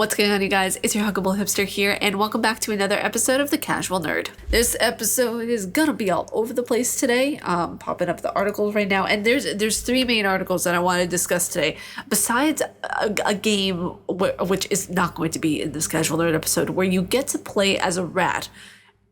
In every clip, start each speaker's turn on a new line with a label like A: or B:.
A: What's going on, you guys? It's your Huggable Hipster here, and welcome back to another episode of The Casual Nerd. This episode is gonna be all over the place today. Popping up the articles right now, and there's three main articles that I want to discuss today. Besides a game which is not going to be in this Casual Nerd episode, where you get to play as a rat,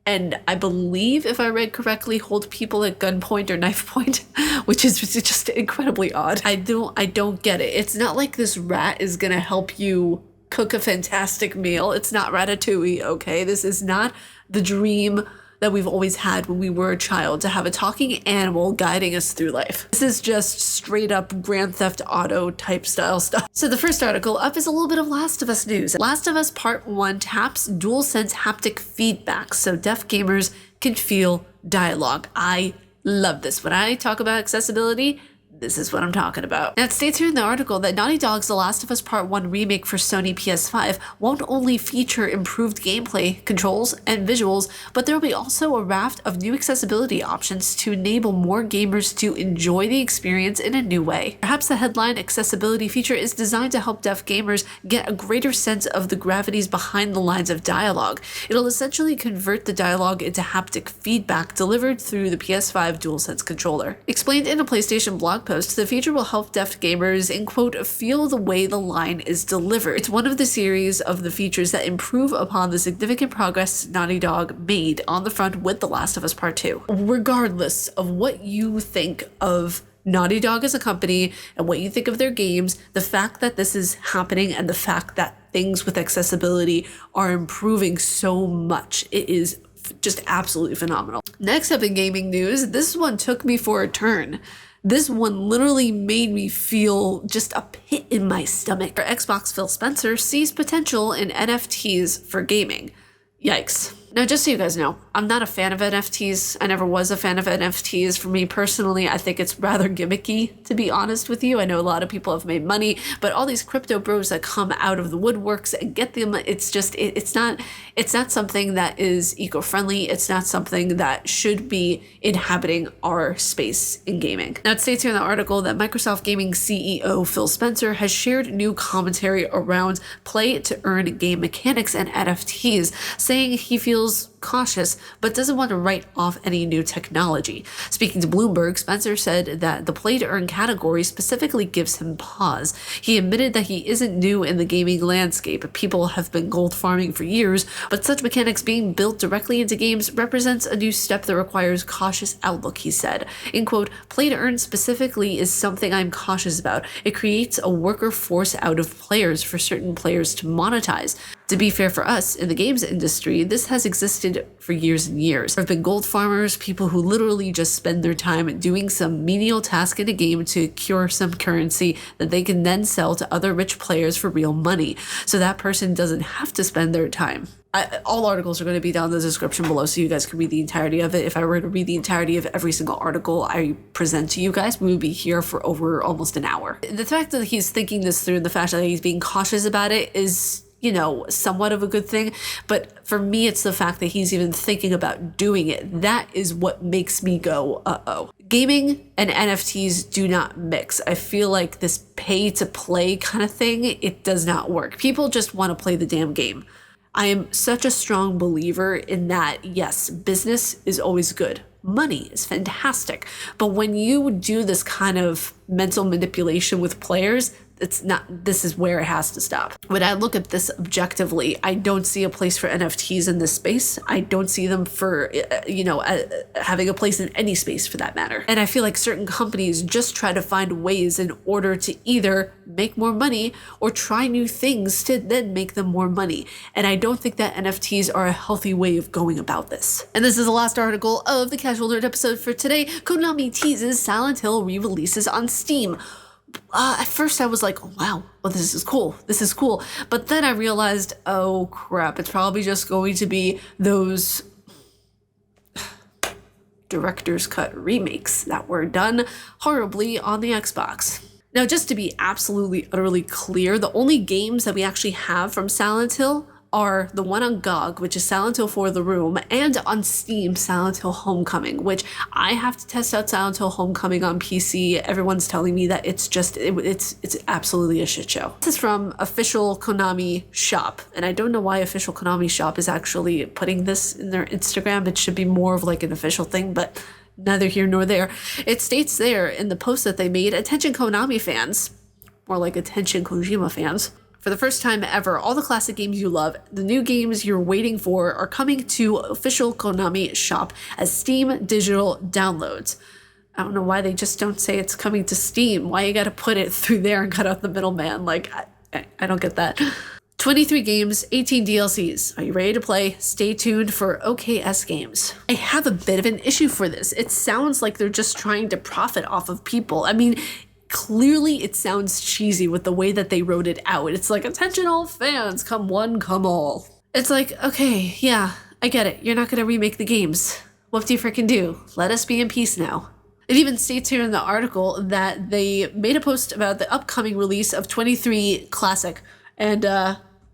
A: and I believe, if I read correctly, hold people at gunpoint or knife point, which is just incredibly odd. I don't get it. It's not like this rat is gonna help you cook a fantastic meal. It's not Ratatouille, okay? This is not the dream that we've always had when we were a child, to have a talking animal guiding us through life. This is just straight up Grand Theft Auto type style stuff. So the first article up is a little bit of Last of Us news. Last of Us Part 1 taps DualSense haptic feedback so deaf gamers can feel dialogue. I love this. When I talk about accessibility, this is what I'm talking about. Now, it states here in the article that Naughty Dog's The Last of Us Part 1 remake for Sony PS5 won't only feature improved gameplay, controls, and visuals, but there will be also a raft of new accessibility options to enable more gamers to enjoy the experience in a new way. Perhaps the headline accessibility feature is designed to help deaf gamers get a greater sense of the gravities behind the lines of dialogue. It'll essentially convert the dialogue into haptic feedback delivered through the PS5 DualSense controller. Explained in a PlayStation blog post, the feature will help deaf gamers in quote feel the way the line is delivered. It's one of the series of the features that improve upon the significant progress Naughty Dog made on the front with The Last of Us Part 2. Regardless of what you think of Naughty Dog as a company and what you think of their games, the fact that this is happening and the fact that things with accessibility are improving so much, it is just absolutely phenomenal. Next up in gaming news, this one took me for a turn. This one literally made me feel just a pit in my stomach. Xbox Phil Spencer sees potential in NFTs for gaming. Yikes. Now, just so you guys know, I'm not a fan of NFTs. I never was a fan of NFTs. For me personally, I think it's rather gimmicky, to be honest with you. I know a lot of people have made money, but all these crypto bros that come out of the woodworks and get them, it's just, it's not something that is eco-friendly. It's not something that should be inhabiting our space in gaming. Now, it states here in the article that Microsoft Gaming CEO Phil Spencer has shared new commentary around play-to-earn game mechanics and NFTs, saying he feels cautious but doesn't want to write off any new technology. Speaking to Bloomberg, Spencer said that the play-to-earn category specifically gives him pause. He admitted that he isn't new in the gaming landscape. People have been gold farming for years, but such mechanics being built directly into games represents a new step that requires cautious outlook, he said. In quote, play-to-earn specifically is something I'm cautious about. It creates a worker force out of players for certain players to monetize. To be fair for us in the games industry, this has existed for years and years. There have been gold farmers, people who literally just spend their time doing some menial task in a game to cure some currency that they can then sell to other rich players for real money. So that person doesn't have to spend their time. All articles are going to be down in the description below so you guys can read the entirety of it. If I were to read the entirety of every single article I present to you guys, we would be here for over almost an hour. The fact that he's thinking this through and the fact that he's being cautious about it is, you know, somewhat of a good thing. But for me, it's the fact that he's even thinking about doing it. That is what makes me go, uh-oh. Gaming and NFTs do not mix. I feel like this pay to play kind of thing, it does not work. People just want to play the damn game. I am such a strong believer in that, yes, business is always good. Money is fantastic. But when you do this kind of mental manipulation with players, it's not, this is where it has to stop. When I look at this objectively, I don't see a place for NFTs in this space. I don't see them for, having a place in any space for that matter. And I feel like certain companies just try to find ways in order to either make more money or try new things to then make them more money. And I don't think that NFTs are a healthy way of going about this. And this is the last article of the Casual Nerd episode for today. Konami teases Silent Hill re-releases on Steam. At first I was like, oh, wow, well, this is cool. This is cool. But then I realized, oh crap, it's probably just going to be those director's cut remakes that were done horribly on the Xbox. Now, just to be absolutely, utterly clear, the only games that we actually have from Silent Hill are the one on GOG, which is Silent Hill 4 The Room, and on Steam, Silent Hill Homecoming, which I have to test out Silent Hill Homecoming on PC. Everyone's telling me that it's absolutely a shit show. This is from official Konami shop, and I don't know why official Konami shop is actually putting this in their Instagram. It should be more of like an official thing, but neither here nor there. It states there in the post that they made, attention Konami fans, more like attention Kojima fans. For the first time ever, all the classic games you love, the new games you're waiting for, are coming to official Konami shop as Steam digital downloads. I don't know why they just don't say it's coming to Steam. Why you gotta put it through there and cut out the middleman? Like, I don't get that. 23 games, 18 DLCs. Are you ready to play? Stay tuned for OKS games. I have a bit of an issue for this. It sounds like they're just trying to profit off of people. I mean, clearly it sounds cheesy with the way that they wrote it out. It's like, attention all fans, come one, come all. It's like, okay, yeah, I get it. You're not gonna remake the games. What do you freaking do? Let us be in peace now. It even states here in the article that they made a post about the upcoming release of 23 classic and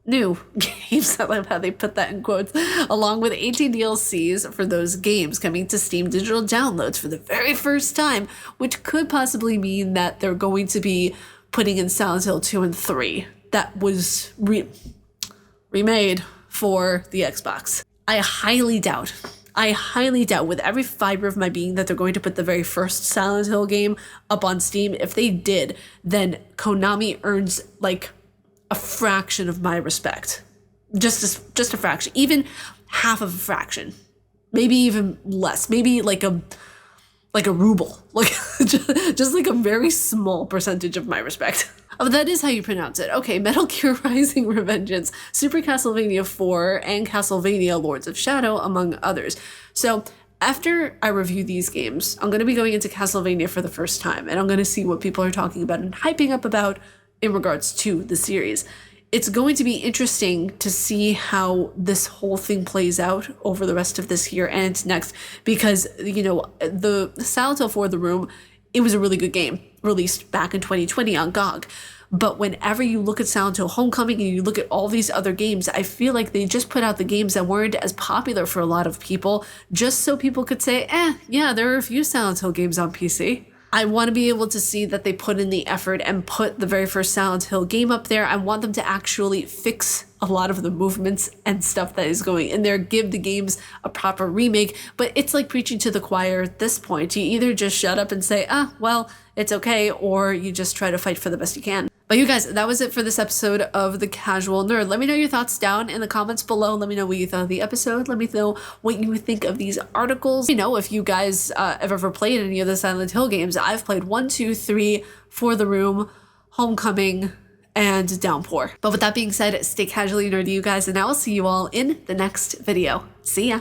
A: new games. I love how they put that in quotes, along with 18 DLCs for those games coming to Steam digital downloads for the very first time, which could possibly mean that they're going to be putting in Silent Hill 2 and 3 that was remade for the Xbox. I highly doubt with every fiber of my being that they're going to put the very first Silent Hill game up on Steam. If they did, then Konami earns like a fraction of my respect. Just a fraction. Even half of a fraction. Maybe even less. Maybe like a ruble. Like just like a very small percentage of my respect. Oh, that is how you pronounce it. Okay, Metal Gear Rising: Revengeance, Super Castlevania 4, and Castlevania Lords of Shadow, among others. So after I review these games, I'm going to be going into Castlevania for the first time, and I'm going to see what people are talking about and hyping up about in regards to the series. It's going to be interesting to see how this whole thing plays out over the rest of this year and next, because, you know, the Silent Hill 4 The Room, it was a really good game, released back in 2020 on GOG. But whenever you look at Silent Hill Homecoming and you look at all these other games, I feel like they just put out the games that weren't as popular for a lot of people, just so people could say, yeah, there are a few Silent Hill games on PC. I want to be able to see that they put in the effort and put the very first Silent Hill game up there. I want them to actually fix a lot of the movements and stuff that is going in there, give the games a proper remake. But it's like preaching to the choir at this point. You either just shut up and say, well, it's okay, or you just try to fight for the best you can. But you guys, that was it for this episode of The Casual Nerd. Let me know your thoughts down in the comments below. Let me know what you thought of the episode. Let me know what you think of these articles. Let me know if you guys have ever played any of the Silent Hill games. I've played 1, 2, 3, For the Room, Homecoming, and Downpour. But with that being said, stay casually nerdy, you guys, and I will see you all in the next video. See ya!